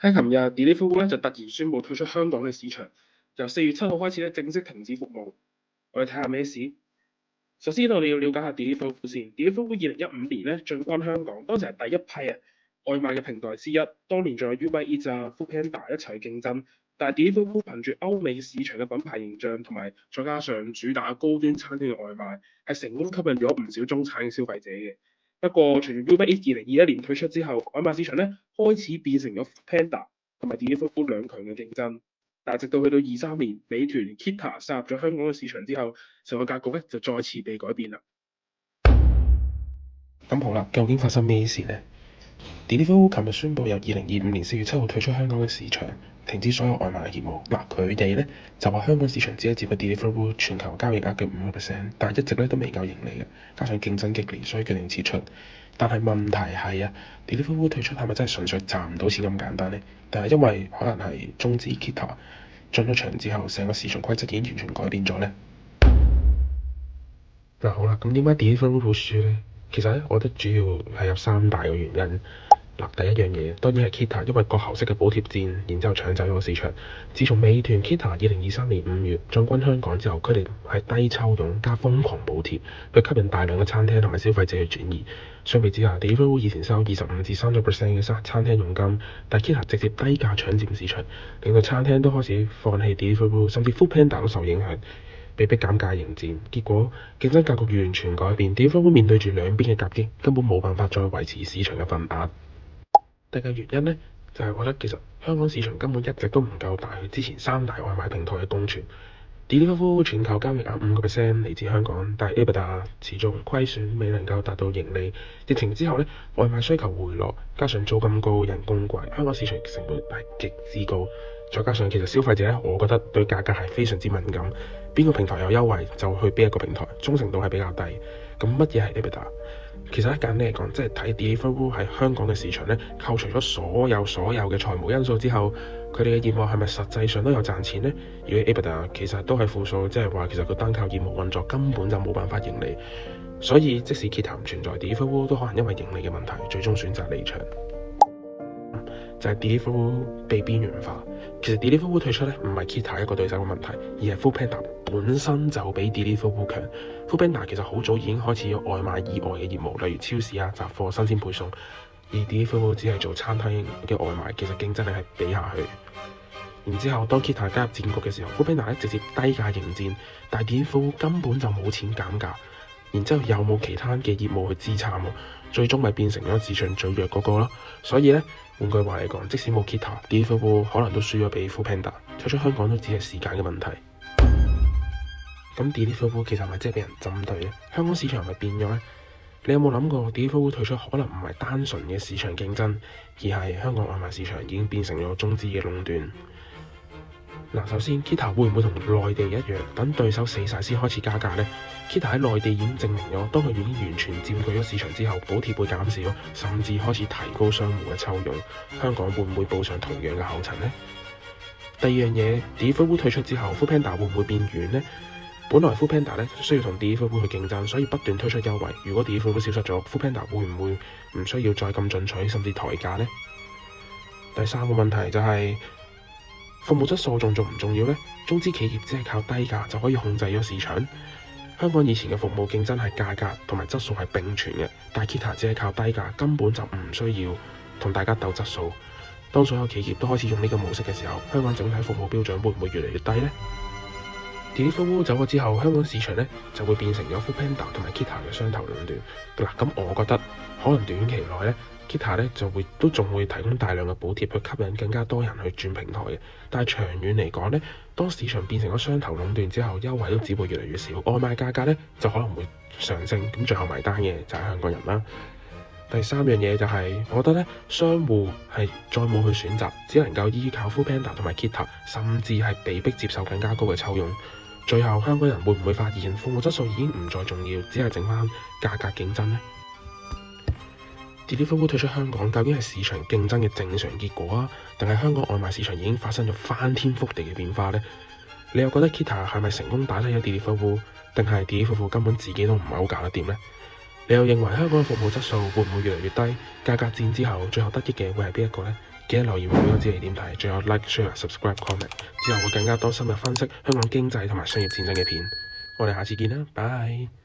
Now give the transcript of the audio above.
喺琴日，Deliveroo 咧就突然宣布退出香港嘅市場，由4月7號開始咧正式停止服務。我哋睇下咩事。首先我哋要了解下 Deliveroo 先。Deliveroo 2015年咧進軍香港，當時係第一批外賣嘅平台之一。當年仲有 Uber Eats、Foodpanda 一齊競爭，但係 Deliveroo 憑住歐美市場嘅品牌形象同埋再加上主打高端餐廳嘅外賣，係成功吸引咗唔少中產嘅消費者嘅。不過，隨住 Uber Eats 2021年退出之後，外賣市場咧開始變成咗 Panda 同埋 Deliveroo 兩強嘅競爭。但係直到去到23年，美團 Kita 殺入咗香港嘅市場之後，成個格局咧就再次被改變啦。咁好啦，究竟發生咩事呢？Deliveroo 琴日宣布由2025年4月7號退出香港嘅市場，停止所有外賣嘅業務。佢哋咧就話香港市場只係佔咗 Deliveroo 全球交易額嘅5%，但係一直咧都未夠盈利嘅，加上競爭激烈，所以決定撤出。但係問題係Deliveroo 退出係咪真係純粹賺唔到錢咁簡單呢？但係因為可能係中資 Kita 進咗場之後，成個市場規則已經完全改變咗呢。好啦，咁點解 Deliveroo 會輸呢？其實咧，我覺得主要係有3大個原因。第一樣嘢當然係 Kita，因為割喉式嘅補貼戰，然之後搶走咗個市場。自從美團 Kita 2023年5月進軍香港之後，佢哋係低抽佣加瘋狂補貼，去吸引大量嘅餐廳同埋消費者去轉移。相比之下，Deliveroo 以前收25%至30%嘅餐廳佣金，但 Kita 直接低價搶佔市場，令到餐廳都開始放棄 Deliveroo， 甚至 Foodpanda 都受影響，被迫減價迎戰。結果競爭格局完全改變，Deliveroo 面對住兩邊嘅夾擊，根本冇辦法再維持市場嘅份額。第二個原因呢，就係我覺得其實香港市場根本一直都唔夠大，之前3大外賣平台嘅共存。Deliveroo 全球交易額5%嚟自香港，但係 EBITDA 持續虧損，未能夠達到盈利。疫情之後呢，外賣需求回落，加上租金高、人工貴，香港市場成本係極之高。再加上其實消費者咧，我覺得對價格係非常之敏感，邊個平台有優惠就去邊一個平台，忠誠度係比較低。咁乜嘢係 EBITDA？其實簡單嚟講，即係睇 Deliveroo 喺香港嘅市場咧，扣除咗所有嘅財務因素之後，佢哋嘅業務係咪實際上都有賺錢呢？如果 EBITDA 其實都係負數，即係話其實佢單靠業務運作根本就冇辦法盈利。所以即使 Kita唔存在，Deliveroo 都可能因為盈利嘅問題，最終選擇離場。就係 Deliveroo 被邊緣化。其實 Deliveroo 退出咧，唔係 Kita 一個對手嘅問題，而係 Foodpanda 本身就比 Deliveroo 強。Foodpanda 其實好早已經開始有外賣以外嘅業務，例如超市、雜貨、新鮮配送，而 Deliveroo 只係做餐廳嘅外賣，其實競爭力係比下去。然之後當 Kita 加入戰局嘅時候，Foodpanda 直接低價迎戰，但係 Deliveroo 根本就冇錢減價，然之後又冇其他嘅業務去支撐，最終咪變成咗市場最弱嗰個咯。所以咧，換句話嚟講，即使冇 Kita，Deliveroo 可能都輸咗俾 Foodpanda， 退出香港都只係時間嘅問題。咁 Deliveroo 其實係咪真係俾人針對咧？香港市場係咪變咗咧？你有冇諗過 Deliveroo 退出可能唔係單純嘅市場競爭，而係香港外賣市場已經變成咗中資嘅壟斷？首先 Kita 會唔會同內地一樣，等對手死晒先開始加價呢？ Kita 喺內地已經證明咗，當佢已經完全佔據咗市場之後，補貼會減少，甚至開始提高商戶嘅抽佣。香港會唔會步上同樣嘅後塵呢？第二樣嘢 Deliveroo 退出之後 Foodpanda 會唔會變軟呢？本來 Foodpanda 需要同 Deliveroo 去競爭，所以不斷推出優惠。如果 Deliveroo 消失咗 Foodpanda 會唔會唔需要再咁進取，甚至抬價呢？第三個問題就係服務質素仲重唔重要呢？中資企業只係靠低價就可以控制咗市場。香港以前嘅服務競爭係價格同埋質素係並存嘅，但 Kita 只係靠低價，根本就唔需要同大家鬥質素。當所有企業都開始用呢個模式嘅時候，香港整體服務標準會唔會越嚟越低呢？ Deliveroo 走咗之後，香港市場咧就會變成咗 Foodpanda 同埋 Kita 嘅雙頭壟斷。咁我覺得可能短期內咧，Kita 咧都仲會提供大量嘅補貼去吸引更加多人去轉平台嘅。但係長遠嚟講咧，當市場變成咗雙頭壟斷之後，優惠都只會越嚟越少，外賣價格咧就可能會上升。咁最後埋單嘅就係香港人啦。第三樣嘢就係，我覺得咧，商戶係再冇去選擇，只能夠依靠 Foodpanda 同埋 Kita， 甚至係被迫接受更加高嘅抽佣。最後香港人會唔會發現服務質素已經唔再重要，只係剩翻價格競爭呢？ Deliveroo 退出香港究竟係市場競爭嘅正常結果啊，定係香港外賣市場已經發生咗翻天覆地嘅變化呢？你又覺得 Kita 係咪成功打低咗 Deliveroo， 定係 Deliveroo 根本自己都唔係好搞得掂呢？你又認為香港嘅服務質素會唔會越嚟越低？價格戰之後最後得益嘅會係邊一個呢？記得留言話俾我知你點睇，仲有 like、share、subscribe、comment。之後會更加多深入分析香港經濟同埋商業戰爭嘅片。我哋下次見啦，拜。